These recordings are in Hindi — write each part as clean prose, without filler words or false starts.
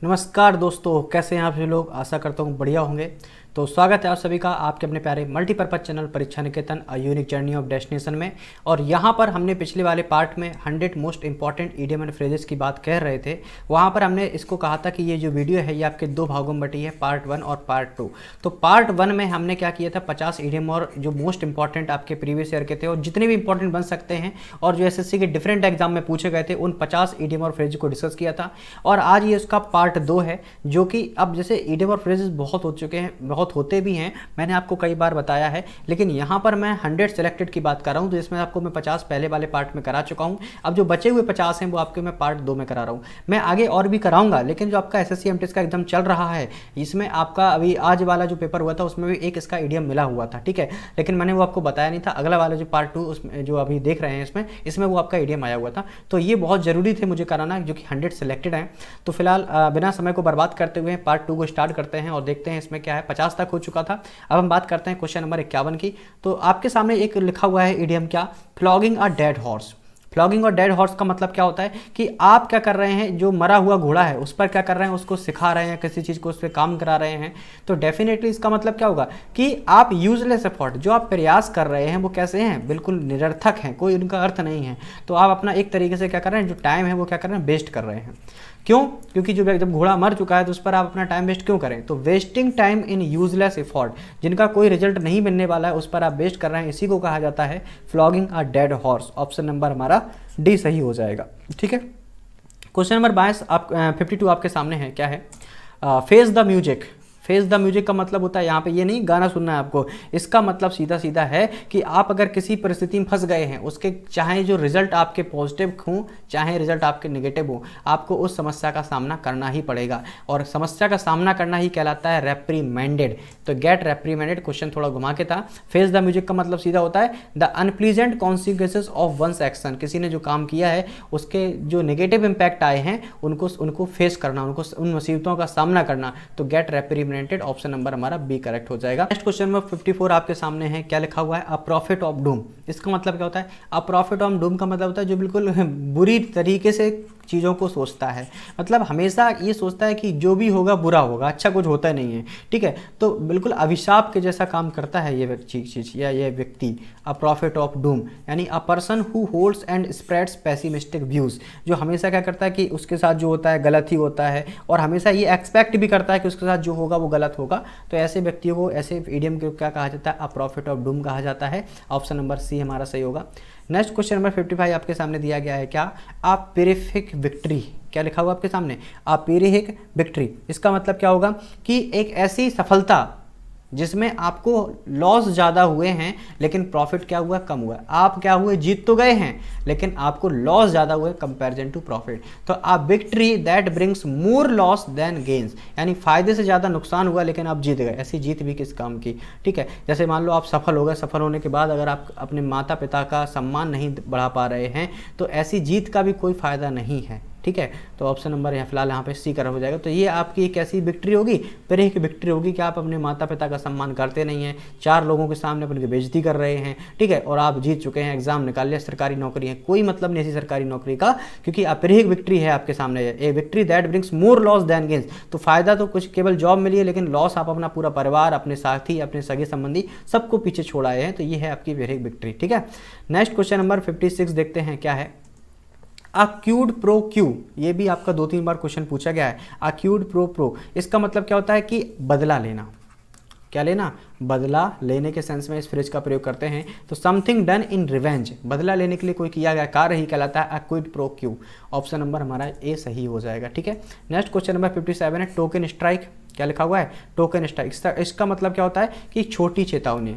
नमस्कार दोस्तों, कैसे हैं आप सभी लोग। आशा करता हूँ बढ़िया होंगे। तो स्वागत है आप सभी का आपके अपने प्यारे multipurpose channel Pariksha Niketan a unique journey of destination में। और यहाँ पर हमने पिछले वाले पार्ट में 100 most important idiom and phrases की बात कह रहे थे। वहाँ पर हमने इसको कहा था कि ये जो वीडियो है ये आपके दो भागों में बटी है, पार्ट 1 और पार्ट 2। तो पार्ट 1 में हमने क्या किया था, 50 इडियम और जो मोस्ट इंपॉर्टेंट आपके प्रीवियस ईयर के थे और जितने भी इंपॉर्टेंट बन सकते हैं और जो एसएससी के डिफरेंट एग्जाम में पूछे गए थे उन 50 इडियम और फ्रेज को डिस्कस किया था। और आज ये उसका पार्ट 2 है, जो कि अब जैसे इडियम और फ्रेजेस बहुत हो चुके हैं, बहुत होते भी हैं, मैंने आपको कई बार बताया है, लेकिन यहाँ पर मैं 100 सेलेक्टेड की बात कर रहा हूँ। तो इसमें आपको मैं 50 पहले वाले पार्ट में करा चुका हूँ। अब जो बचे हुए 50 हैं वो आपके मैं पार्ट 2 में करा रहा हूँ। मैं आगे और भी कराऊंगा, लेकिन जो आपका एसएससी एमटीएस का एग्जाम चल रहा है इसमें आपका अभी आज वाला जो पेपर हुआ था उसमें भी एक इसका इडियम मिला हुआ था, ठीक है, लेकिन मैंने वो आपको बताया नहीं था। अगला वाला जो पार्ट 2 उसमें जो अभी देख रहे हैं इसमें वो आपका इडियम आया हुआ था। तो ये बहुत जरूरी थे मुझे कराना, जो कि 100 सेलेक्टेड हैं। तो फिलहाल बिना समय को बर्बाद करते हुए पार्ट 2 को स्टार्ट करते हैं और देखते हैं इसमें क्या है। 50 तक हो चुका था। अब हम बात करते हैं क्वेश्चन नंबर 51 की। तो आपके सामने एक लिखा हुआ है इडियम, क्या, flogging a dead horse. Flogging और डेड हॉर्स का मतलब क्या होता है कि आप क्या कर रहे हैं, जो मरा हुआ घोड़ा है उस पर क्या कर रहे हैं, उसको सिखा रहे हैं, किसी चीज़ को उस पर काम करा रहे हैं। तो डेफिनेटली इसका मतलब क्या होगा कि आप यूजलेस एफर्ट, जो आप प्रयास कर रहे हैं वो कैसे हैं, बिल्कुल निरर्थक हैं, कोई उनका अर्थ नहीं है। तो आप अपना एक तरीके से क्या कर रहे हैं, जो टाइम है वो क्या कर रहे हैं, वेस्ट कर रहे हैं। क्यों? क्योंकि जब घोड़ा मर चुका है तो उस पर आप अपना टाइम वेस्ट क्यों करें। तो wasting time in useless effort, जिनका कोई रिजल्ट नहीं मिलने वाला है उस पर आप वेस्ट कर रहे हैं, इसी को कहा जाता है flogging a dead horse. Option number हमारा डी सही हो जाएगा, ठीक है। क्वेश्चन नंबर 22 52 आपके सामने है, क्या है, face the music. Face the music का मतलब होता है, यहाँ पे ये नहीं गाना सुनना है आपको, इसका मतलब सीधा सीधा है कि आप अगर किसी परिस्थिति में फंस गए हैं, उसके चाहे जो रिजल्ट आपके पॉजिटिव हों चाहे रिजल्ट आपके नेगेटिव हो, आपको उस समस्या का सामना करना ही पड़ेगा। और समस्या का सामना करना ही कहलाता है रेप्रीमेंडेड। तो गेट रेप्रीमेंडेड क्वेश्चन थोड़ा घुमा के था। फेस द म्यूजिक का मतलब सीधा होता है the unpleasant consequences of one's action. किसी ने जो काम किया है उसके जो नेगेटिव इंपैक्ट आए हैं उनको फेस करना, उनको उन मुसीबतों का सामना करना। तो गेट रेप्रीमेंडेड ऑप्शन नंबर हमारा बी करेक्ट हो जाएगा। नेक्स्ट क्वेश्चन नंबर 54 आपके सामने है, क्या लिखा हुआ है, अ प्रॉफिट ऑफ डूम। इसका मतलब क्या होता है, अ प्रॉफिट ऑफ डूम का मतलब होता है जो बिल्कुल बुरी तरीके से चीज़ों को सोचता है, मतलब हमेशा ये सोचता है कि जो भी होगा बुरा होगा, अच्छा कुछ होता नहीं है, ठीक है। तो बिल्कुल अभिशाप के जैसा काम करता है ये चीज या ये व्यक्ति। अ प्रॉफिट ऑफ डूम यानी a person who holds and spreads pessimistic views, जो हमेशा क्या करता है कि उसके साथ जो होता है गलत ही होता है और हमेशा ये एक्सपेक्ट भी करता है कि उसके साथ जो होगा वो गलत होगा। तो ऐसे व्यक्तियों को, ऐसे इडियम को क्या कहा जाता है, अ प्रॉफिट ऑफ डूम कहा जाता है। ऑप्शन नंबर सी हमारा सही होगा। नेक्स्ट क्वेश्चन नंबर 55 आपके सामने दिया गया है, क्या, अ पिरिफिक विक्ट्री। क्या लिखा हुआ आपके सामने, अ पिरिफिक विक्ट्री। इसका मतलब क्या होगा कि एक ऐसी सफलता जिसमें आपको लॉस ज़्यादा हुए हैं लेकिन प्रॉफिट क्या हुआ, कम हुआ। आप क्या हुए, जीत तो गए हैं लेकिन आपको लॉस ज़्यादा हुए कंपैरिजन टू प्रॉफिट। तो a victory that brings more loss than gains, यानी फायदे से ज़्यादा नुकसान हुआ लेकिन आप जीत गए। ऐसी जीत भी किस काम की, ठीक है। जैसे मान लो आप सफल हो गए, सफल होने के बाद अगर आप अपने माता पिता का सम्मान नहीं बढ़ा पा रहे हैं तो ऐसी जीत का भी कोई फ़ायदा नहीं है, ठीक है। तो ऑप्शन नंबर यहाँ फिलहाल यहाँ पे सी करेक्ट हो जाएगा। तो ये आपकी एक ऐसी विक्ट्री होगी, फिर एक विक्ट्री होगी कि आप अपने माता पिता का सम्मान करते नहीं हैं, 4 लोगों के सामने अपनी बेइज्जती कर रहे हैं, ठीक है, और आप जीत चुके हैं, एग्जाम निकाल लिया, सरकारी नौकरी है, कोई मतलब नहीं ऐसी सरकारी नौकरी का, क्योंकि अपरिक विक्ट्री है आपके सामने। A victory that brings more loss than gains, तो फायदा तो कुछ केवल जॉब मिली है लेकिन लॉस आप अपना पूरा परिवार, अपने साथी, अपने सगे संबंधी सबको पीछे छोड़ आए हैं। तो ये है आपकी अपरिक विक्ट्री, ठीक है। नेक्स्ट क्वेश्चन नंबर 56 देखते हैं, क्या है, अक्यूड प्रो क्यू। ये भी आपका 2-3 बार क्वेश्चन पूछा गया है। अक्यूड प्रो, इसका मतलब क्या होता है कि बदला लेना। क्या लेना, बदला लेने के सेंस में इस फ्रेज का प्रयोग करते हैं। तो समथिंग डन इन रिवेंज, बदला लेने के लिए कोई किया गया कार्य ही कहलाता है अक्यूड प्रो क्यू। ऑप्शन नंबर हमारा ए सही हो जाएगा, ठीक है। नेक्स्ट क्वेश्चन नंबर 57 है, टोकन स्ट्राइक। क्या लिखा हुआ है, टोकन स्ट्राइक। इसका मतलब क्या होता है कि छोटी चेतावनी,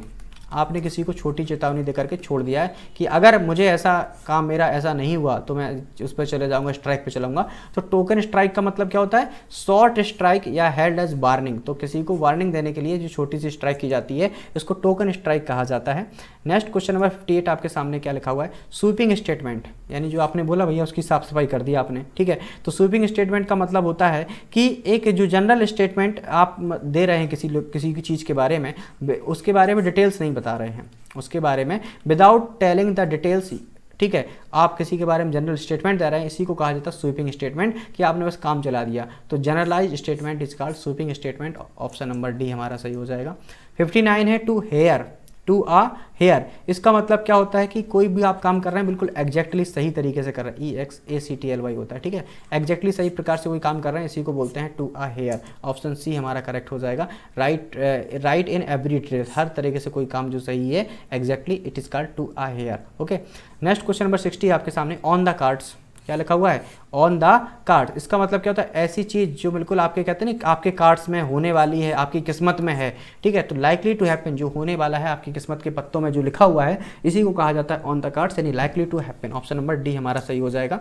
आपने किसी को छोटी चेतावनी देकर के छोड़ दिया है कि अगर मुझे ऐसा काम, मेरा ऐसा नहीं हुआ तो मैं उस पर चले जाऊंगा, स्ट्राइक पे चलाऊंगा। तो टोकन स्ट्राइक का मतलब क्या होता है, शॉर्ट स्ट्राइक या हेल्ड एज वार्निंग। तो किसी को वार्निंग देने के लिए जो छोटी सी स्ट्राइक की जाती है इसको टोकन स्ट्राइक कहा जाता है। नेक्स्ट क्वेश्चन नंबर 58 आपके सामने क्या लिखा हुआ है, स्वीपिंग स्टेटमेंट, यानी जो आपने बोला भैया उसकी साफ सफाई कर दी आपने, ठीक है। तो स्वीपिंग स्टेटमेंट का मतलब होता है कि एक जो जनरल स्टेटमेंट आप दे रहे हैं किसी की चीज़ के बारे में, उसके बारे में डिटेल्स नहीं बता रहे हैं, उसके बारे में विदाउट टेलिंग द डिटेल्स, ठीक है, आप किसी के बारे में जनरल स्टेटमेंट दे रहे हैं, इसी को कहा जाता है स्वीपिंग स्टेटमेंट, कि आपने बस काम चला दिया। तो generalize statement is called sweeping statement. Option number D हमारा सही हो जाएगा। 59 है to hair, to a hair, इसका मतलब क्या होता है कि कोई भी आप काम कर रहे हैं बिल्कुल एग्जैक्टली सही तरीके से कर रहे हैं, EXACTLY होता है, ठीक है, एग्जैक्टली सही प्रकार से कोई काम कर रहे हैं, इसी को बोलते हैं to a hair. Option C हमारा करेक्ट हो जाएगा। राइट इन एवरी ट्रेस, हर तरीके से कोई काम जो सही है exactly, it is called to a hair. Okay, next question number 60 आपके सामने। ऑन द कार्ड्स, क्या लिखा हुआ है? ऑन द कार्ड, इसका मतलब क्या होता है? ऐसी चीज़ जो बिल्कुल आपके कहते हैं ना आपके कार्ड्स में होने वाली है, आपकी किस्मत में है, ठीक है, तो लाइकली टू हैपन, जो होने वाला है आपकी किस्मत के पत्तों में जो लिखा हुआ है, इसी को कहा जाता है ऑन द कार्ड्स, यानी likely to happen. Option number D हमारा सही हो जाएगा।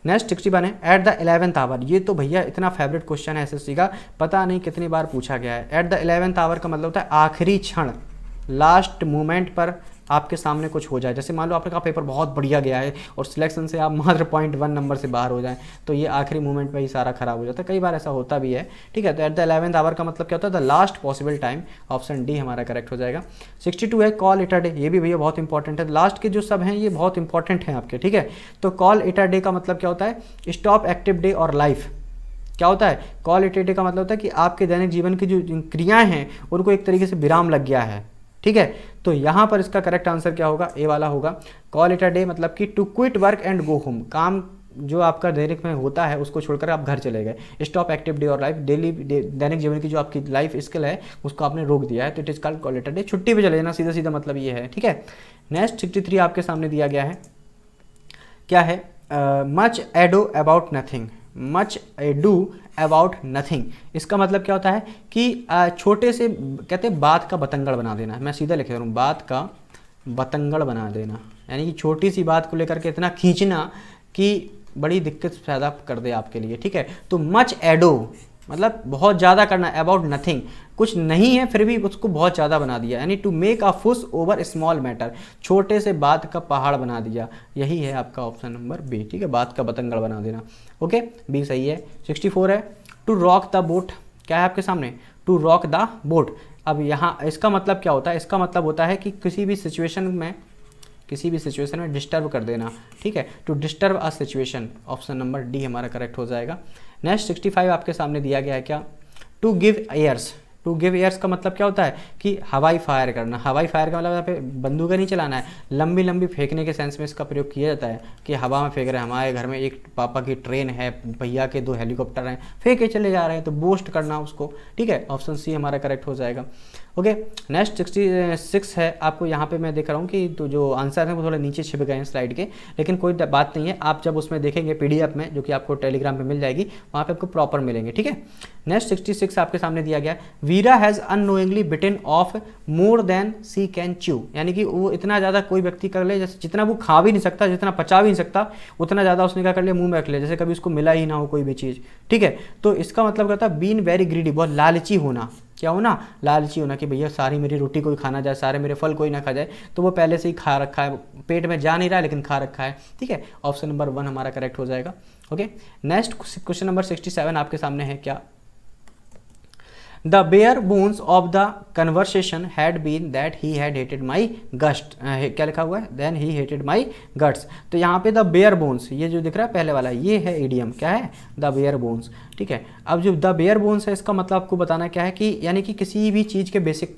नेक्स्ट 61 है एट द 11th आवर, ये तो भैया इतना फेवरेट क्वेश्चन है एसएससी का, पता नहीं कितनी बार पूछा गया है। एट द 11th आवर का मतलब होता है आखिरी क्षण, लास्ट मोमेंट पर आपके सामने कुछ हो जाए। जैसे मान लो आपने कहा पेपर बहुत बढ़िया गया है और सिलेक्शन से आप मात्र 0.1 नंबर से बाहर हो जाएं, तो ये आखिरी मोमेंट में ही सारा खराब हो जाता है, कई बार ऐसा होता भी है, ठीक है। तो एट द 11th आवर का मतलब क्या होता है? The last possible time. Option D हमारा करेक्ट हो जाएगा। 62 है कॉल इट अ डे, ये भी भैया बहुत इंपॉर्टेंट है, लास्ट के जो सब हैं ये बहुत इंपॉर्टेंट हैं आपके, ठीक है। तो कॉल इट अ डे का मतलब क्या होता है? स्टॉप एक्टिव डे और लाइफ। क्या होता है? कॉल इट अ डे का मतलब होता है कि आपके दैनिक जीवन की जो क्रियाएं हैं उनको एक तरीके से विराम लग गया है, ठीक है। तो यहाँ पर इसका करेक्ट आंसर क्या होगा? ए वाला होगा। कॉल इट अ डे मतलब कि to quit work and go home, काम जो आपका दैनिक में होता है उसको छोड़कर आप घर चले गए। स्टॉप एक्टिव डे और लाइफ, डेली दैनिक जीवन की जो आपकी लाइफ स्किल है उसको आपने रोक दिया है, तो it is called call it a day. छुट्टी पे चले जाना, सीधा सीधा मतलब ये है, ठीक है। नेक्स्ट 63 आपके सामने दिया गया है, क्या है? Much ado about nothing, much edu about nothing, इसका मतलब क्या होता है कि छोटे से कहते हैं बात का बतंगड़ बना देना। मैं सीधा लिख रहा हूँ, बात का बतंगड़ बना देना, यानी कि छोटी सी बात को लेकर के इतना खींचना कि बड़ी दिक्कत पैदा कर दे आपके लिए, ठीक है। तो मच एडो मतलब बहुत ज़्यादा करना, अबाउट नथिंग कुछ नहीं है फिर भी उसको बहुत ज़्यादा बना दिया, यानी टू मेक अ फुस ओवर स्मॉल मैटर, छोटे से बात का पहाड़ बना दिया, यही है आपका ऑप्शन नंबर बी, ठीक है, बात का बतंगड़ बना देना। ओके, बी सही है। 64 है टू रॉक द बोट, क्या है आपके सामने? To rock the boat. अब यहाँ इसका मतलब क्या होता है? इसका मतलब होता है कि किसी भी सिचुएशन में डिस्टर्ब कर देना, ठीक है, to disturb a situation. Option number D हमारा करेक्ट हो जाएगा। नेक्स्ट 65 आपके सामने दिया गया है, क्या? To give airs, to give airs का मतलब क्या होता है? कि हवाई फायर करना। हवाई फायर का मतलब यहाँ पे बंदूक नहीं चलाना है, लंबी लंबी फेंकने के सेंस में इसका प्रयोग किया जाता है कि हवा में फेंक रहे हैं, हमारे घर में एक पापा की ट्रेन है, भैया के 2 हेलीकॉप्टर हैं, फेंके चले जा रहे हैं, तो बोस्ट करना उसको, ठीक है। ऑप्शन सी हमारा करेक्ट हो जाएगा। ओके, नेक्स्ट 66 है आपको, यहाँ पे मैं देख रहा हूँ कि तो जो आंसर है वो थोड़े नीचे छिप गए हैं स्लाइड के, लेकिन कोई बात नहीं है, आप जब उसमें देखेंगे PDF में जो कि आपको टेलीग्राम पे मिल जाएगी, वहाँ पे आपको प्रॉपर मिलेंगे, ठीक है। नेक्स्ट 66 आपके सामने दिया गया, Veera has unknowingly bitten off more than she can chew, यानी कि वो इतना ज़्यादा कोई व्यक्ति कर ले, जैसे जितना वो खा भी नहीं सकता, जितना पचा भी नहीं सकता, उतना ज़्यादा उसने क्या कर लिया? मुँह में रख लिया, जैसे कभी उसको मिला ही ना हो कोई भी चीज़, ठीक है। तो इसका मतलब क्या होता है? बीन वेरी ग्रीडी, बहुत लालची होना। क्या होना? लालची होना, कि भैया सारी मेरी रोटी कोई खाना जाए, सारे मेरे फल कोई ना खा जाए, तो वो पहले से ही खा रखा है, पेट में जा नहीं रहा है लेकिन खा रखा है, ठीक है। ऑप्शन नंबर 1 हमारा करेक्ट हो जाएगा। ओके, नेक्स्ट क्वेश्चन नंबर 67 आपके सामने है, क्या? The bare bones of the conversation had been that he had hated my gust, क्या लिखा हुआ है? Then he hated my guts. तो यहाँ पे द बेयर बोन्स, ये जो दिख रहा है पहले वाला, ये है इडियम, क्या है? द बेयर बोन्स, ठीक है। अब जो द बेयर बोन्स है इसका मतलब आपको बताना क्या है कि यानी कि किसी भी चीज़ के बेसिक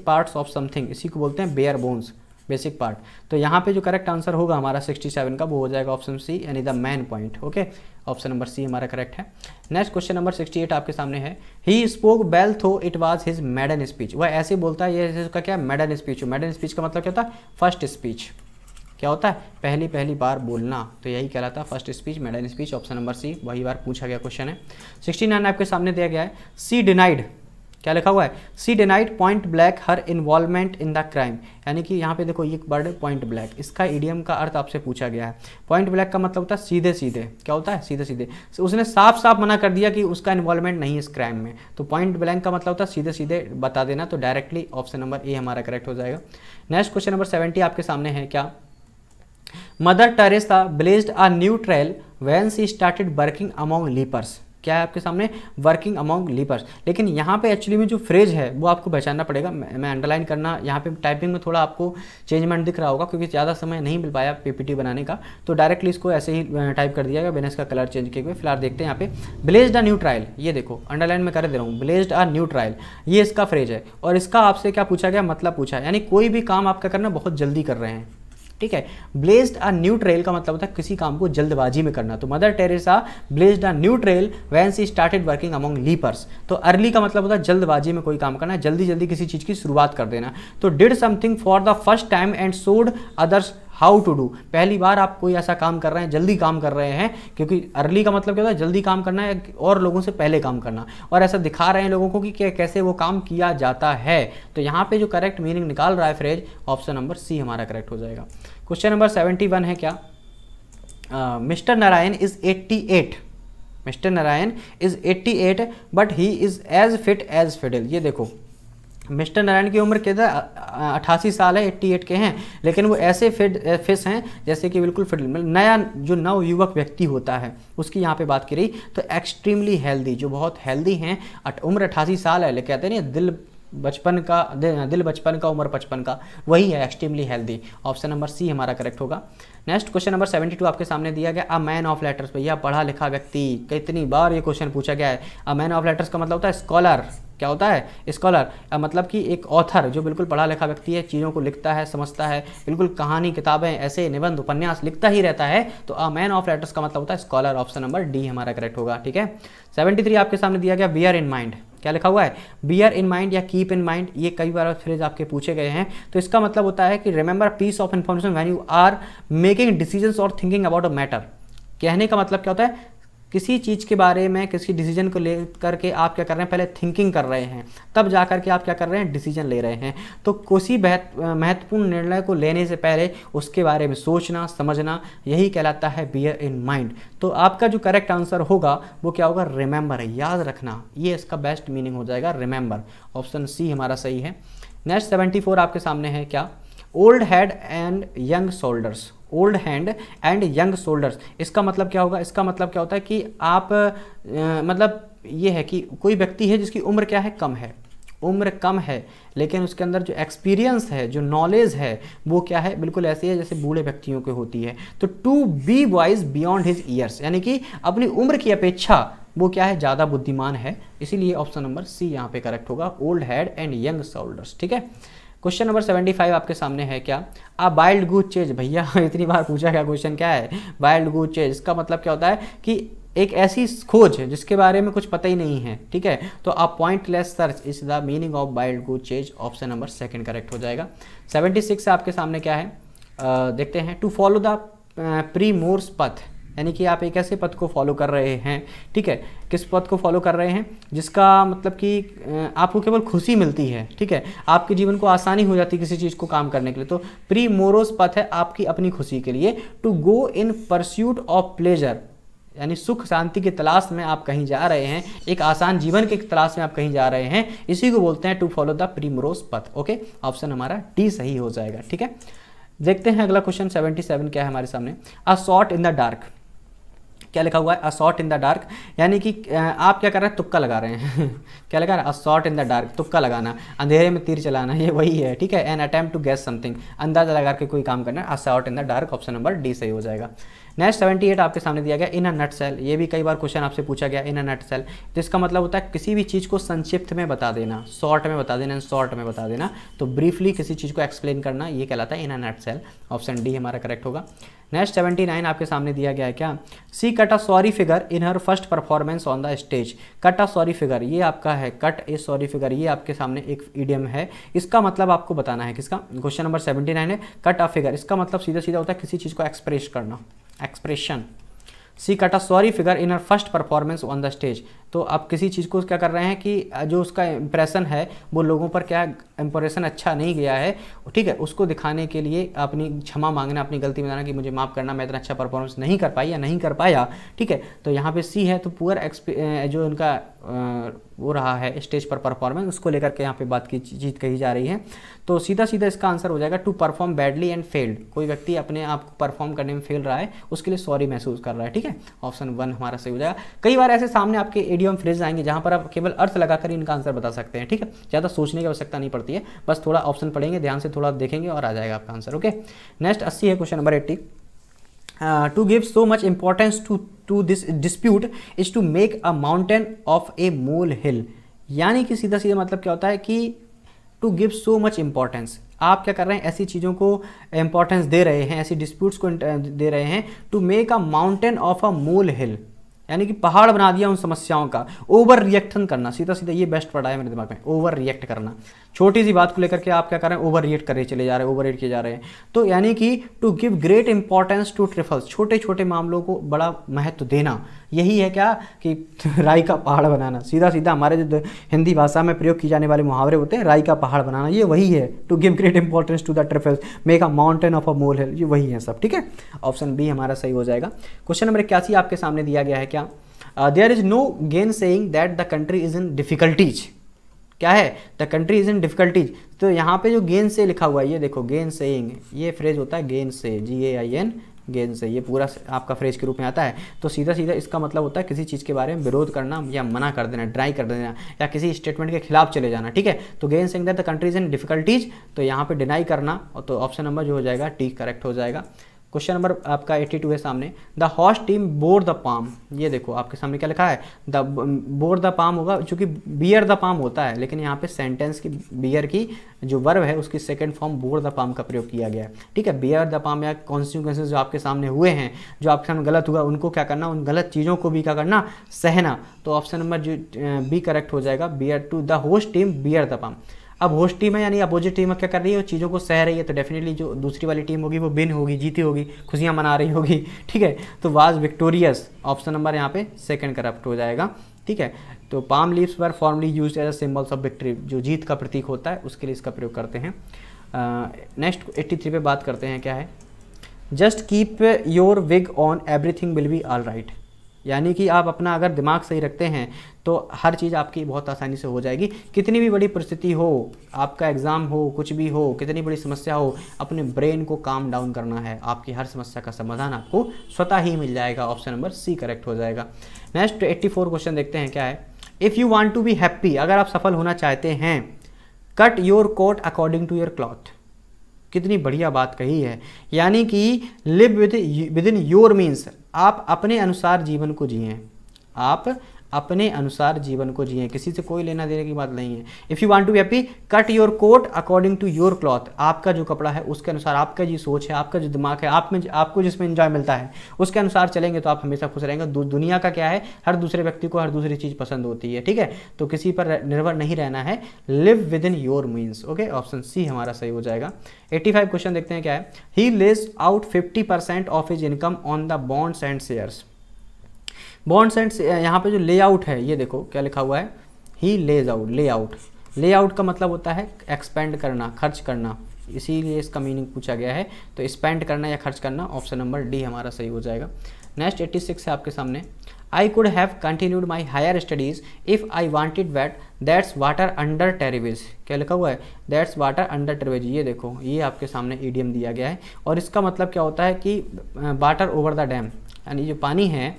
पार्ट्स ऑफ समथिंग, इसी को बोलते हैं बेयर बोन्स, बेसिक पार्ट। तो यहाँ पे जो करेक्ट आंसर होगा हमारा 67 का, वो हो जाएगा ऑप्शन सी, यानी the main point. Okay, option number C हमारा करेक्ट है। नेक्स्ट क्वेश्चन नंबर 68 आपके सामने है, ही स्पोक वेल थो इट वाज हिज मैडन स्पीच, वह ऐसे बोलता है, ये इसका क्या? मैडन स्पीच। मैडन स्पीच का मतलब क्या होता है? First speech. क्या होता है? पहली बार बोलना, तो यही कहलाता है first speech, maiden speech. Option number C, वही बार पूछा गया क्वेश्चन है। 69 आपके सामने दिया गया है, सी डिनाइड, क्या लिखा हुआ है? She denied point blank her involvement in the crime, यानी कि यहाँ पे देखो ये वर्ड है पॉइंट ब्लैक, इसका इडियम का अर्थ आपसे पूछा गया है। पॉइंट ब्लैक का मतलब होता है सीधे सीधे, क्या होता है? सीधे सीधे, उसने साफ साफ मना कर दिया कि उसका इन्वॉल्वमेंट नहीं है इस क्राइम में, तो पॉइंट ब्लैंक का मतलब होता है सीधे सीधे बता देना, तो डायरेक्टली ऑप्शन नंबर ए हमारा करेक्ट हो जाएगा। नेक्स्ट क्वेश्चन नंबर 70 आपके सामने है, क्या? Mother Teresa blazed a new trail when she started working among lepers, क्या है आपके सामने, वर्किंग अमॉन्ग लीपर्स। लेकिन यहाँ पे एक्चुअली में जो फ्रेज है वो आपको पहचानना पड़ेगा। मैं अंडरलाइन करना, यहाँ पे टाइपिंग में थोड़ा आपको चेंजमेंट दिख रहा होगा क्योंकि ज़्यादा समय नहीं मिल पाया पीपीटी बनाने का, तो डायरेक्टली इसको ऐसे ही टाइप कर दिया गया बिना इसका कलर चेंज किए हुए। फिलहाल देखते हैं यहाँ पे ब्लेज्ड अ न्यू ट्रायल, ये देखो अंडरलाइन में कर दे रहा हूँ, ब्लेज्ड अ न्यू ट्रायल, ये इसका फ्रेज है। और इसका आपसे क्या पूछा गया, मतलब पूछा है, यानी कोई भी काम आपका करना बहुत जल्दी कर रहे हैं, ठीक है। ब्लेज्ड अ न्यू ट्रेल का मतलब होता है किसी काम को जल्दबाजी में करना। तो Mother Teresa blazed a new trail when she started working among lepers. तो अर्ली का मतलब होता है जल्दबाजी में कोई काम करना, जल्दी जल्दी किसी चीज़ की शुरुआत कर देना। तो did something for the first time and showed others how to do, पहली बार आप कोई ऐसा काम कर रहे हैं, जल्दी काम कर रहे हैं, क्योंकि अर्ली का मतलब क्या होता है जल्दी काम करना है और लोगों से पहले काम करना, और ऐसा दिखा रहे हैं लोगों को कि कैसे वो काम किया जाता है। तो यहाँ पे जो करेक्ट मीनिंग निकाल रहा है फ्रेज, ऑप्शन नंबर सी हमारा करेक्ट हो जाएगा। क्वेश्चन नंबर 71 है क्या, mister Narayan is 88, mister Narayan is 88 but he is as fit as fiddle. ये देखो मिस्टर नारायण की उम्र कितना 88 साल है, 88 के हैं, लेकिन वो ऐसे फिट हैं जैसे कि बिल्कुल फिट। नया जो नव युवक व्यक्ति होता है उसकी यहाँ पे बात की रही, तो एक्सट्रीमली हेल्दी, जो बहुत हेल्दी हैं, उम्र 88 साल है, लेकिन कहते हैं ना दिल बचपन का उम्र 55 का, वही है extremely healthy. Option number C हमारा करेक्ट होगा। नेक्स्ट क्वेश्चन नंबर 72 आपके सामने दिया गया, अ मैन ऑफ लेटर्स। भैया पढ़ा लिखा व्यक्ति, कितनी बार ये क्वेश्चन पूछा गया है। अ मैन ऑफ लेटर्स का मतलब होता है स्कॉलर, क्या होता है स्कॉलर, मतलब कि एक ऑथर जो बिल्कुल पढ़ा लिखा व्यक्ति है, चीज़ों को लिखता है, समझता है, बिल्कुल कहानी किताबें ऐसे निबंध उपन्यास लिखता ही रहता है। तो अ मैन ऑफ लेटर्स का मतलब होता है स्कॉलर। ऑप्शन नंबर डी हमारा करेक्ट होगा, ठीक है। 73 आपके सामने दिया गया, बियर इन माइंड, क्या लिखा हुआ है, बियर इन माइंड या कीप इन माइंड, ये कई बार फ्रेज आपके पूछे गए हैं। तो इसका मतलब होता है कि remember piece of information when you are making decisions और थिंकिंग अबाउट अ मैटर। कहने का मतलब क्या होता है, किसी चीज़ के बारे में, किसी डिसीजन को ले करके आप क्या कर रहे हैं, पहले थिंकिंग कर रहे हैं, तब जा करके आप क्या कर रहे हैं, डिसीजन ले रहे हैं। तो किसी महत्वपूर्ण निर्णय को लेने से पहले उसके बारे में सोचना, समझना, यही कहलाता है बियर इन माइंड। तो आपका जो करेक्ट आंसर होगा वो क्या होगा, रिमेंबर है, याद रखना, ये इसका बेस्ट मीनिंग हो जाएगा रिमेंबर। ऑप्शन सी हमारा सही है। नेक्स्ट 74 आपके सामने है क्या, old head and young shoulders, old hand and young shoulders, इसका मतलब क्या होगा, इसका मतलब क्या होता है कि आप मतलब ये है कि कोई व्यक्ति है जिसकी उम्र क्या है, कम है, उम्र कम है, लेकिन उसके अंदर जो एक्सपीरियंस है, जो नॉलेज है, वो क्या है, बिल्कुल ऐसी है जैसे बूढ़े व्यक्तियों की होती है। तो to be wise beyond his years, यानी कि अपनी उम्र की अपेक्षा वो क्या है, ज़्यादा बुद्धिमान है, इसीलिए ऑप्शन नंबर सी यहाँ पे करेक्ट होगा, old had and young shoulders, ठीक है। क्वेश्चन नंबर 75 आपके सामने है क्या, आ वाइल्ड गूज चेज। भैया इतनी बार पूछा गया क्वेश्चन, क्या है वाइल्ड गूज चेज, इसका मतलब क्या होता है कि एक ऐसी खोज जिसके बारे में कुछ पता ही नहीं है, ठीक है। तो a pointless search is the meaning of wild goose chase. Option number second correct हो जाएगा। 76 आपके सामने क्या है, देखते हैं, टू फॉलो द प्रीमोर्स पथ, यानी कि आप एक ऐसे पथ को फॉलो कर रहे हैं, ठीक है। किस पथ को फॉलो कर रहे हैं, जिसका मतलब कि आपको केवल खुशी मिलती है, ठीक है, आपके जीवन को आसानी हो जाती है किसी चीज़ को काम करने के लिए। तो प्रीमोरोस पथ है आपकी अपनी खुशी के लिए। To go in pursuit of pleasure, यानी सुख शांति की तलाश में आप कहीं जा रहे हैं, एक आसान जीवन की तलाश में आप कहीं जा रहे हैं, इसी को बोलते हैं टू फॉलो द प्रीमोरोस पथ। ओके, ऑप्शन हमारा डी सही हो जाएगा, ठीक है। देखते हैं अगला क्वेश्चन 77 क्या है हमारे सामने, अ शॉट इन द डार्क, क्या लिखा हुआ है, अ शॉट इन द डार्क, यानी कि आप क्या कर रहे हैं, तुक्का लगा रहे हैं क्या लगा रहे हैं, अ शॉट इन द डार्क, तुक्का लगाना, अंधेरे में तीर चलाना, ये वही है, ठीक है। An attempt to guess something, अंदाजा लगा के कोई काम करना, a shot in the dark, option number D सही हो जाएगा। नेक्स्ट 78 आपके सामने दिया गया, इन अ नट सेल, ये भी कई बार क्वेश्चन आपसे पूछा गया, इन अ नट सेल, जिसका मतलब होता है किसी भी चीज़ को संक्षिप्त में बता देना, शॉर्ट में बता देना, शॉर्ट में बता देना, तो ब्रीफली किसी चीज़ को एक्सप्लेन करना, ये कहलाता है in a nutshell. Option D हमारा करेक्ट होगा। नेक्स्ट 79 आपके सामने दिया गया है क्या, she cut a sorry figure in her first performance on the stage. Cut a sorry figure, ये आपका है, कट ए सॉरी फिगर, ये आपके सामने एक इडियम है, इसका मतलब आपको बताना है किसका, क्वेश्चन नंबर 79 है, कट अ फिगर, इसका मतलब सीधा सीधा होता है किसी चीज़ को एक्सप्रेस करना, expression. She cut a sorry figure in her first performance on the stage, तो आप किसी चीज़ को क्या कर रहे हैं कि जो उसका इंप्रेशन है वो लोगों पर क्या इंप्रेशन अच्छा नहीं गया है, ठीक है, उसको दिखाने के लिए अपनी क्षमा मांगना, अपनी गलती बताना कि मुझे माफ़ करना, मैं इतना अच्छा परफॉर्मेंस नहीं कर पाई या नहीं कर पाया, ठीक है। तो यहाँ पे सी है, तो पुअर जो उनका वो रहा है स्टेज पर परफॉर्मेंस, उसको लेकर के यहाँ पे बात की चीज़ कही जा रही है। तो सीधा सीधा इसका आंसर हो जाएगा to perform badly and failed. कोई व्यक्ति अपने आप को परफॉर्म करने में फेल रहा है, उसके लिए सॉरी महसूस कर रहा है, ठीक है। ऑप्शन 1 हमारा सही हो जाएगा। कई बार ऐसे सामने आपके इडियम फ्रेज आएंगे जहाँ पर आप केवल अर्थ लगाकर इनका आंसर बता सकते हैं, ठीक है। ज़्यादा सोचने की आवश्यकता नहीं पड़ती है, बस थोड़ा ऑप्शन पढ़ेंगे ध्यान से, थोड़ा देखेंगे और आ जाएगा आपका आंसर। ओके, नेक्स्ट 80 है question number 80। To give so much importance to this dispute is to make a mountain of a molehill। यानी कि सीधा सीधा मतलब क्या होता है कि to give so much importance, आप क्या कर रहे हैं, ऐसी चीज़ों को इंपॉर्टेंस दे रहे हैं, ऐसी डिस्प्यूट्स को दे रहे हैं। To make a mountain of a molehill, यानी कि पहाड़ बना दिया उन समस्याओं का। ओवर रिएक्शन करना, सीधा सीधा ये बेस्ट पड़ा है मेरे दिमाग में, ओवर रिएक्ट करना। छोटी सी बात को लेकर के आप क्या कर रहे हैं, ओवर रिएक्ट करे चले जा रहे हैं, ओवर रिएक्ट किए जा रहे हैं। तो यानी कि to give great importance to trifles, छोटे छोटे मामलों को बड़ा महत्व देना, यही है क्या कि राई का पहाड़ बनाना। सीधा सीधा हमारे जो हिंदी भाषा में प्रयोग किए जाने वाले मुहावरे होते हैं, राई का पहाड़ बनाना, ये वही है। To give great importance to the trifles, make a mountain of a molehill, ये वही है सब, ठीक है। ऑप्शन बी हमारा सही हो जाएगा। क्वेश्चन नंबर 81 आपके सामने दिया गया है क्या, there is no gainsaying that the country is in difficulties. क्या है, the country is in difficulties. तो यहाँ पे जो गेन से लिखा हुआ है, ये देखो गेन सेइंग, ये फ्रेज होता है गेन से, GAIN, गेन से, ये पूरा आपका फ्रेज के रूप में आता है। तो सीधा सीधा इसका मतलब होता है किसी चीज़ के बारे में विरोध करना या मना कर देना, ड्राई कर देना, या किसी स्टेटमेंट के खिलाफ चले जाना, ठीक है। तो gain saying that the country is in difficulties, तो यहाँ पे डिनाई करना, तो ऑप्शन नंबर जो हो जाएगा टी करेक्ट हो जाएगा। क्वेश्चन नंबर आपका 82 है सामने। The horse team bore the palm, ये देखो आपके सामने क्या लिखा है, द बोर द पाम होगा, चूंकि बियर द पाम होता है, लेकिन यहाँ पे सेंटेंस की बियर की जो वर्ब है उसकी second form bore the palm का प्रयोग किया गया है, ठीक है। बियर द पाम या कॉन्सिक्वेंसेस जो आपके सामने हुए हैं, जो आपके सामने गलत हुआ, उनको क्या करना, उन गलत चीज़ों को भी क्या करना, सहना। तो ऑप्शन नंबर जो बी करेक्ट हो जाएगा, bear to the host team bear the palm. अब होस्ट टीम है यानी अपोजिट टीम क्या कर रही है, वो चीज़ों को सह रही है, तो डेफिनेटली जो दूसरी वाली टीम होगी वो विन होगी, जीती होगी, खुशियां मना रही होगी, ठीक है। तो वाज विक्टोरियस, ऑप्शन नंबर यहाँ पे सेकंड करेक्ट हो जाएगा, ठीक है। तो palm leaves were formerly used as a symbols of victory, जो जीत का प्रतीक होता है उसके लिए इसका प्रयोग करते हैं। नेक्स्ट 83 पे बात करते हैं, क्या है, just keep your wig on everything will be all right. यानी कि आप अपना अगर दिमाग सही रखते हैं तो हर चीज़ आपकी बहुत आसानी से हो जाएगी। कितनी भी बड़ी परिस्थिति हो, आपका एग्ज़ाम हो, कुछ भी हो, कितनी बड़ी समस्या हो, अपने ब्रेन को काम डाउन करना है, आपकी हर समस्या का समाधान आपको स्वतः ही मिल जाएगा। ऑप्शन नंबर सी करेक्ट हो जाएगा। नेक्स्ट 84 क्वेश्चन देखते हैं, क्या है, if you want to be happy, अगर आप सफल होना चाहते हैं, cut your coat according to your cloth. कितनी बढ़िया बात कही है, यानी कि live within your means, आप अपने अनुसार जीवन को जिएं, आप अपने अनुसार जीवन को जिएं, किसी से कोई लेना देने की बात नहीं है। If you want to be happy, cut your coat according to your cloth, आपका जो कपड़ा है उसके अनुसार, आपका जो सोच है, आपका जो दिमाग है, आप में आपको जिसमें एंजॉय मिलता है उसके अनुसार चलेंगे तो आप हमेशा खुश रहेंगे। दुनिया का क्या है, हर दूसरे व्यक्ति को हर दूसरी चीज़ पसंद होती है, ठीक है। तो किसी पर निर्भर नहीं रहना है, live within your means. Okay, option C हमारा सही हो जाएगा। 85 क्वेश्चन देखते हैं, क्या है, he lays out 50% of his income on the bonds and shares. Bonds and यहाँ पे जो लेआउट है, ये देखो क्या लिखा हुआ है, he lays out, layout, layout का मतलब होता है एक्सपेंड करना, खर्च करना, इसीलिए इसका मीनिंग पूछा गया है। तो स्पेंड करना या खर्च करना, ऑप्शन नंबर डी हमारा सही हो जाएगा। नेक्स्ट 86 है आपके सामने, I could have continued my higher studies if I wanted that that's water under bridge. क्या लिखा हुआ है, दैट्स वाटर अंडर टेरिवेज। ये देखो, ये आपके सामने ईडियम दिया गया है और इसका मतलब क्या होता है कि वाटर ओवर द डैम, यानी जो पानी है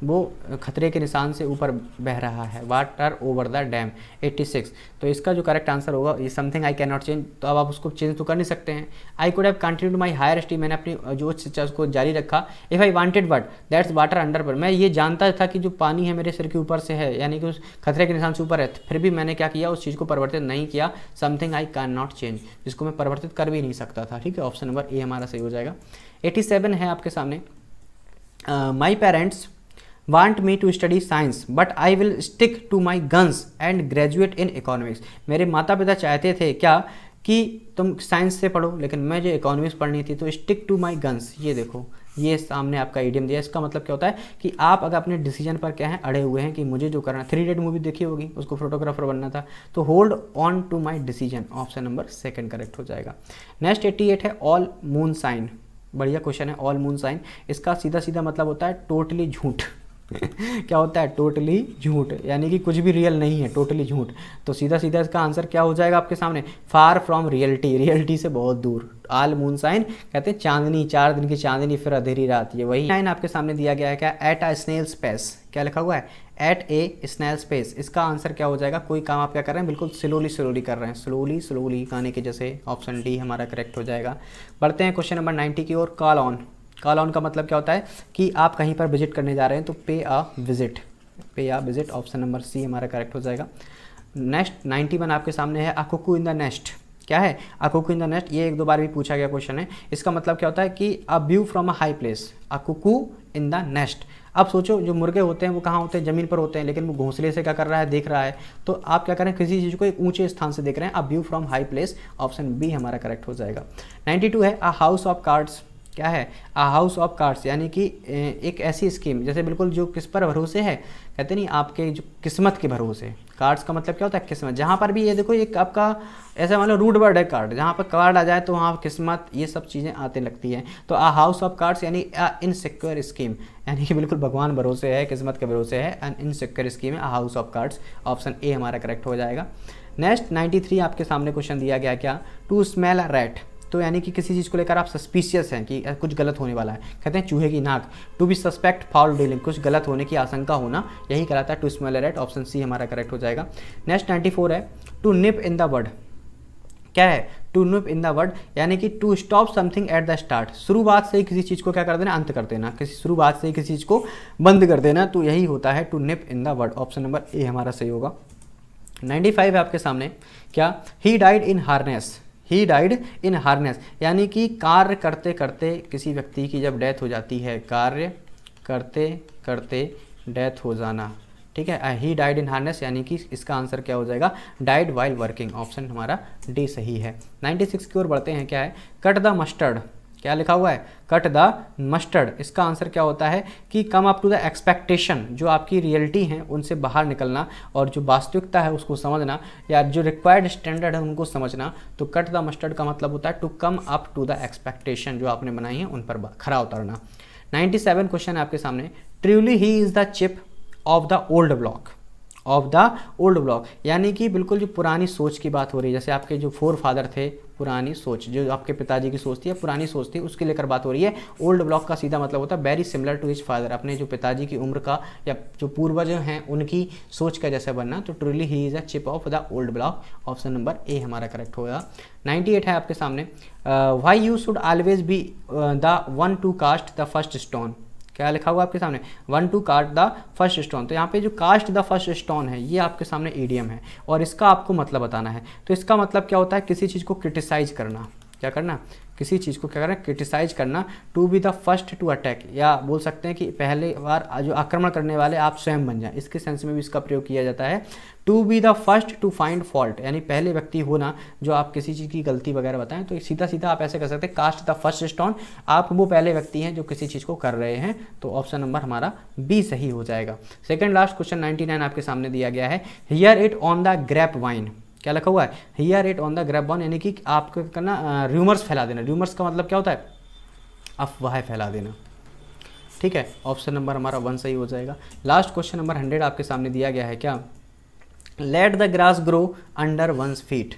वो खतरे के निशान से ऊपर बह रहा है, वाटर ओवर द डैम। 86, तो इसका जो करेक्ट आंसर होगा, ये something I can not change, तो अब आप उसको चेंज तो कर नहीं सकते हैं। I could have continued my higher study, मैंने अपनी जो उच्च शिक्षा उसको जारी रखा। If I wanted but that's water under, पर मैं ये जानता था कि जो पानी है मेरे सिर के ऊपर से है, यानी कि उस खतरे के निशान से ऊपर है, फिर भी मैंने क्या किया, उस चीज़ को परिवर्तित नहीं किया। Something I can not change, जिसको मैं परिवर्तित कर भी नहीं सकता था, ठीक है। ऑप्शन नंबर ए हमारा सही हो जाएगा। 87 है आपके सामने, my parents want me to study science but I will stick to my guns and graduate in economics। मेरे माता पिता चाहते थे क्या कि तुम साइंस से पढ़ो, लेकिन मैं जो इकोनॉमिक्स पढ़नी थी, तो स्टिक टू माई गन्स, ये देखो ये सामने आपका ईडियम दिया है। इसका मतलब क्या होता है कि आप अगर अपने डिसीजन पर क्या है अड़े हुए हैं कि मुझे जो करना, 3 इडियट मूवी देखी होगी, उसको फोटोग्राफर बनना था, तो hold on to my decision, option number second correct हो जाएगा। नेक्स्ट 88 है ऑल मून साइन। बढ़िया क्वेश्चन है, ऑल मून साइन। इसका सीधा सीधा मतलब होता है टोटली झूठ। क्या होता है? टोटली झूठ, यानी कि कुछ भी रियल नहीं है, टोटली झूठ। तो सीधा सीधा इसका आंसर क्या हो जाएगा आपके सामने? फार फ्रॉम रियलिटी, रियलिटी से बहुत दूर। ऑल मून साइन कहते हैं चांदनी, 4 दिन की चांदनी फिर अंधेरी रात, ये वही लाइन आपके सामने दिया गया है। क्या? At a snail space. क्या लिखा हुआ है? At a snail space. इसका आंसर क्या हो जाएगा? कोई काम आप क्या कर रहे हैं? बिल्कुल स्लोली स्लोली कर रहे हैं, स्लोली स्लोली गाने के जैसे। ऑप्शन डी हमारा करेक्ट हो जाएगा। बढ़ते हैं क्वेश्चन नंबर 90 की ओर। Call on. कॉल ऑन का मतलब क्या होता है कि आप कहीं पर विजिट करने जा रहे हैं, तो पे आ विजिट, पे आ विजिट, ऑप्शन नंबर सी हमारा करेक्ट हो जाएगा। नेक्स्ट 91 आपके सामने है, अ कुकू इन द नेस्ट। क्या है? अ कुकू इन द नेस्ट। ये 1-2 बार भी पूछा गया क्वेश्चन है। इसका मतलब क्या होता है कि a view from a high place, a cuckoo in the nest. अब सोचो, जो मुर्गे होते हैं वो कहाँ होते हैं? ज़मीन पर होते हैं, लेकिन वो घोंसले से क्या कर रहा है? देख रहा है। तो आप क्या करें? किसी चीज़ को एक ऊंचे स्थान से देख रहे हैं, a view from high place, option B हमारा करेक्ट हो जाएगा। 92 है, अ हाउस ऑफ कार्ड्स। क्या है? अ हाउस ऑफ कार्ड्स, यानी कि एक ऐसी स्कीम जैसे बिल्कुल जो किस पर भरोसे है, कहते नहीं आपके जो किस्मत के भरोसे। कार्ड्स का मतलब क्या होता है? किस्मत। जहाँ पर भी ये देखो एक आपका ऐसा मान लो रूट वर्ड है कार्ड, जहाँ पर कार्ड आ जाए तो वहाँ किस्मत, ये सब चीज़ें आते लगती हैं। तो अ हाउस ऑफ कार्ड्स यानी इनसिक्योर स्कीम, यानी कि बिल्कुल भगवान भरोसे है, किस्मत के भरोसे है, एन इनसिक्योर स्कीम है a house of cards, option A हमारा करेक्ट हो जाएगा। नेक्स्ट 93 आपके सामने क्वेश्चन दिया गया, क्या? To smell a rat. तो यानी कि किसी चीज़ को लेकर आप सस्पिशियस हैं कि कुछ गलत होने वाला है, कहते हैं चूहे की नाक। To be suspect foul dealing, कुछ गलत होने की आशंका होना, यही कहलाता है to smell a rat, option C हमारा करेक्ट हो जाएगा। नेक्स्ट 94 है, to nip in the bud. क्या है? To nip in the word, यानी कि to stop something at the start, शुरुआत से ही किसी चीज़ को क्या कर देना? अंत कर देना, किसी शुरुआत से ही किसी चीज़ को बंद कर देना, तो यही होता है to nip in the word, option number A हमारा सही होगा। 95 है आपके सामने, क्या? He died in harness. He died in harness, यानी कि कार्य करते करते किसी व्यक्ति की जब डेथ हो जाती है, कार्य करते करते डेथ हो जाना, ठीक है। ही डाइड इन हार्नेस, यानी कि इसका आंसर क्या हो जाएगा? डाइड वाइल वर्किंग, ऑप्शन हमारा डी सही है। 96 की ओर बढ़ते हैं। क्या है? Cut the mustard. क्या लिखा हुआ है? Cut the mustard. इसका आंसर क्या होता है कि come up to the expectation, जो आपकी रियलिटी हैं उनसे बाहर निकलना, और जो वास्तविकता है उसको समझना, या जो रिक्वायर्ड स्टैंडर्ड है उनको समझना। तो कट द मस्टर्ड का मतलब होता है to come up to the expectation, जो आपने बनाई है उन पर खरा उतरना। 97 क्वेश्चन है आपके सामने, truly he is the chip of the old block. Of the old block, यानी कि बिल्कुल जो पुरानी सोच की बात हो रही है, जैसे आपके जो फोर फादर थे, पुरानी सोच, जो आपके पिताजी की सोच थी या पुरानी सोच थी, उसके लेकर बात हो रही है। ओल्ड ब्लॉक का सीधा मतलब होता है very similar to his father, अपने जो पिताजी की उम्र का या जो पूर्वज हैं उनकी सोच का जैसा बनना। तो truly he is a chip of the old block, option number A हमारा करेक्ट होगा। 98 है आपके सामने, why you should always be the one to cast the first stone. क्या लिखा हुआ आपके सामने? One to cast the first stone. तो यहाँ पे जो कास्ट द फर्स्ट स्टोन है, ये आपके सामने ईडियम है, और इसका आपको मतलब बताना है। तो इसका मतलब क्या होता है? किसी चीज़ को क्रिटिसाइज करना। क्या करना? किसी चीज़ को क्या करना? क्रिटिसाइज करना। To be the first to attack, या बोल सकते हैं कि पहले बार जो आक्रमण करने वाले आप स्वयं बन जाएं, इसके सेंस में भी इसका प्रयोग किया जाता है। To be the first to find fault, यानी पहले व्यक्ति होना जो आप किसी चीज़ की गलती वगैरह बताएं। तो सीधा सीधा आप ऐसे कर सकते हैं, कास्ट द फर्स्ट स्टोन, आप वो पहले व्यक्ति हैं जो किसी चीज़ को कर रहे हैं। तो ऑप्शन नंबर हमारा बी सही हो जाएगा। सेकेंड लास्ट क्वेश्चन 99 आपके सामने दिया गया है, hear it on the grapevine. क्या लिखा हुआ है? Hear it on the grapevine, यानी कि आपको करना र्यूमर्स फैला देना। र्यूमर्स का मतलब क्या होता है? अफवाह फैला देना, ठीक है। ऑप्शन नंबर हमारा 1 सही हो जाएगा। लास्ट क्वेश्चन नंबर 100 आपके सामने दिया गया है, क्या? Let the grass grow under one's feet.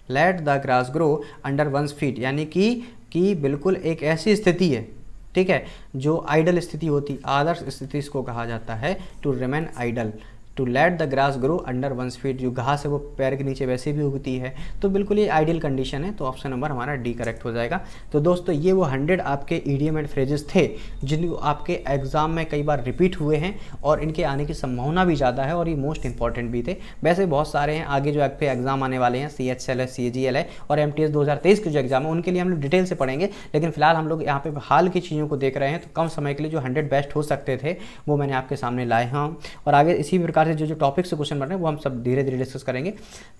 Let the grass grow under one's feet, यानी कि बिल्कुल एक ऐसी स्थिति है, ठीक है, जो आइडल स्थिति होती, आदर्श स्थिति इसको कहा जाता है, to remain idle. To let the grass grow under one's feet, जो घास है वो पैर के नीचे वैसे भी उगती है, तो बिल्कुल ये आइडियल कंडीशन है। तो ऑप्शन नंबर हमारा डी करेक्ट हो जाएगा। तो दोस्तों ये वो 100 आपके इडियम एंड फ्रेजेस थे जिनको आपके एग्जाम में कई बार रिपीट हुए हैं, और इनके आने की संभावना भी ज़्यादा है, और ये मोस्ट इंपॉर्टेंट भी थे। वैसे बहुत सारे हैं आगे जो आपके एग्जाम आने वाले हैं, CHL है, CAGL है, और MTS 2023 के जो एग्जाम है उनके लिए हम लोग डिटेल से पढ़ेंगे। लेकिन फिलहाल हम लोग यहाँ पे हाल की चीज़ों को देख रहे हैं। तो कम समय के लिए जो 100 बेस्ट हो सकते थे वो मैंने आपके सामने लाए हैं, और आगे इसी प्रकार से जो टॉपिक से क्वेश्चन बन रहे हैं वो हम सब धीरे धीरे डिस्कस करेंगे।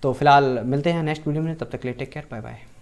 तो फिलहाल मिलते हैं नेक्स्ट वीडियो में, तब तक के लिए टेक केयर, बाय बाय।